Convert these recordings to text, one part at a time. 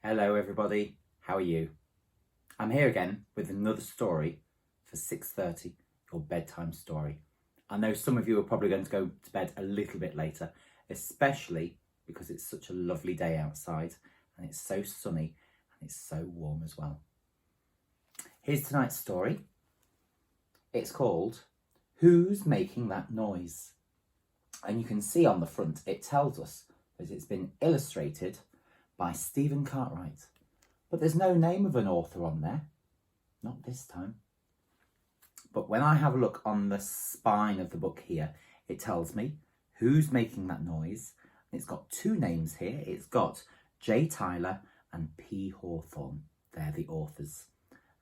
Hello everybody, how are you? I'm here again with another story for 6:30, your bedtime story. I know some of you are probably going to go to bed a little bit later, especially because it's such a lovely day outside and it's so sunny and it's so warm as well. Here's tonight's story. It's called Who's Making That Noise? And you can see on the front it tells us that it's been illustrated by Stephen Cartwright. But there's no name of an author on there. Not this time. But when I have a look on the spine of the book here, it tells me who's making that noise. It's got two names here. It's got J. Tyler and P. Hawthorne. They're the authors.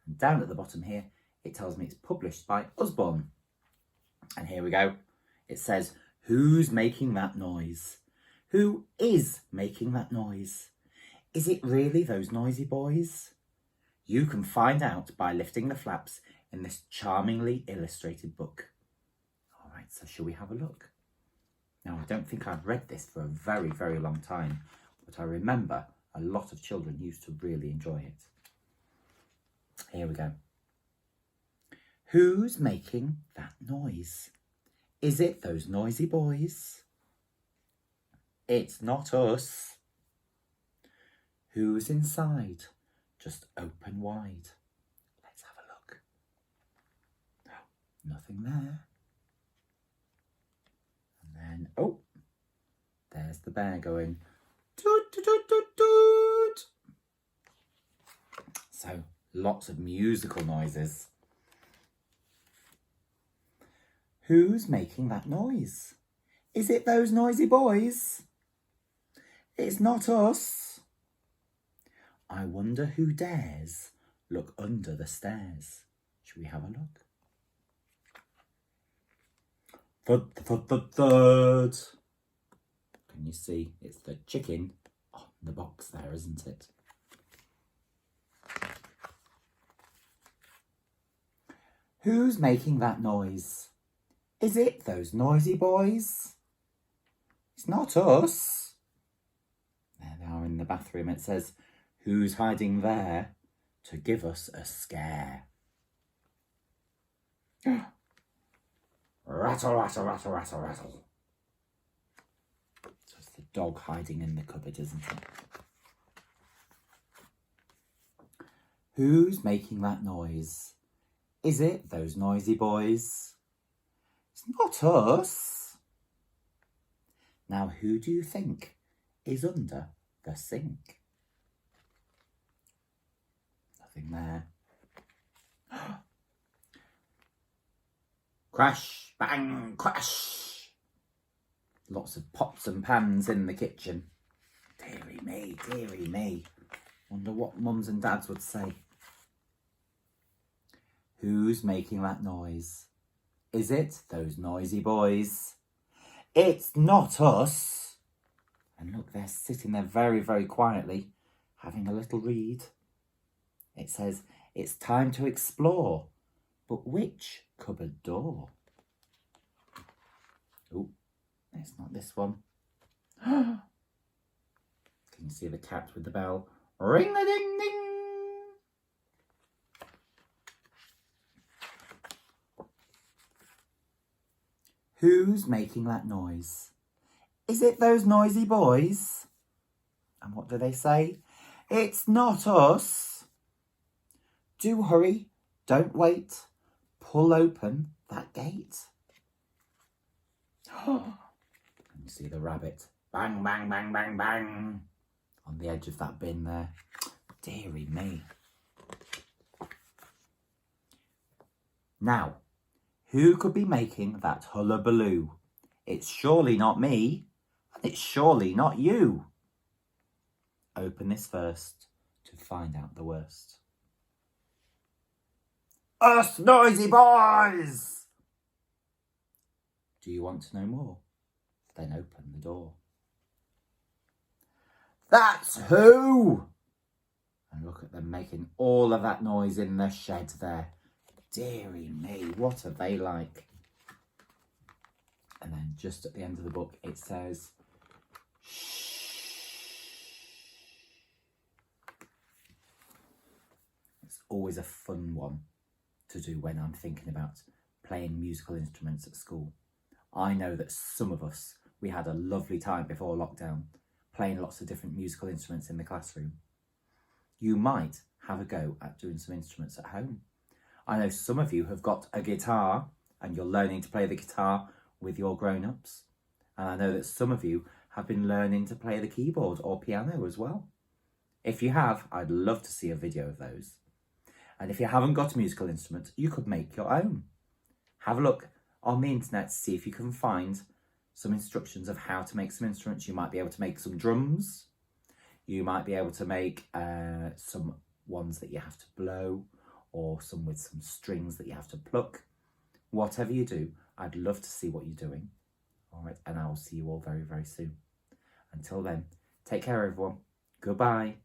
And down at the bottom here, it tells me it's published by Usborne. And here we go. It says, who's making that noise? Who is making that noise? Is it really those noisy boys? You can find out by lifting the flaps in this charmingly illustrated book. All right, so shall we have a look? Now, I don't think I've read this for a very, very long time, but I remember a lot of children used to really enjoy it. Here we go. Who's making that noise? Is it those noisy boys? It's not us. Who's inside? Just open wide. Let's have a look. No, nothing there. And then, oh, there's the bear going, toot, toot, toot, toot, toot. So, lots of musical noises. Who's making that noise? Is it those noisy boys? It's not us. I wonder who dares look under the stairs. Should we have a look? Thud, thud, thud, thud. Can you see? It's the chicken on the box there, isn't it? Who's making that noise? Is it those noisy boys? It's not us. There they are in the bathroom. It says, who's hiding there to give us a scare? Rattle, rattle, rattle, rattle, rattle. So it's the dog hiding in the cupboard, isn't it? Who's making that noise? Is it those noisy boys? It's not us. Now, who do you think is under the sink? Nothing there. Crash, bang, crash. Lots of pots and pans in the kitchen. Dearie me, dearie me. Wonder what mums and dads would say. Who's making that noise? Is it those noisy boys? It's not us. And look, they're sitting there very, very quietly, having a little read. It says, it's time to explore. But which cupboard door? Oh, it's not this one. Can you see the cat with the bell? Ring-a-ding-ding! Who's making that noise? Is it those noisy boys? And what do they say? It's not us. Do hurry, don't wait. Pull open that gate. Can you see the rabbit? Bang, bang, bang, bang, bang. On the edge of that bin there. Dearie me. Now, who could be making that hullabaloo? It's surely not me, and it's surely not you. Open this first to find out the worst. Us noisy boys! Do you want to know more? Then open the door. That's who! And look at them making all of that noise in the shed there. Dearie me, what are they like? And then just at the end of the book, it says, shh. It's always a fun one to do when I'm thinking about playing musical instruments at school. I know that some of us, we had a lovely time before lockdown, playing lots of different musical instruments in the classroom. You might have a go at doing some instruments at home. I know some of you have got a guitar and you're learning to play the guitar with your grown-ups. And I know that some of you have been learning to play the keyboard or piano as well. If you have, I'd love to see a video of those. And if you haven't got a musical instrument, you could make your own. Have a look on the internet to see if you can find some instructions of how to make some instruments. You might be able to make some drums. You might be able to make some ones that you have to blow, or some with some strings that you have to pluck. Whatever you do, I'd love to see what you're doing. All right, and I will see you all very, very soon. Until then, take care, everyone. Goodbye.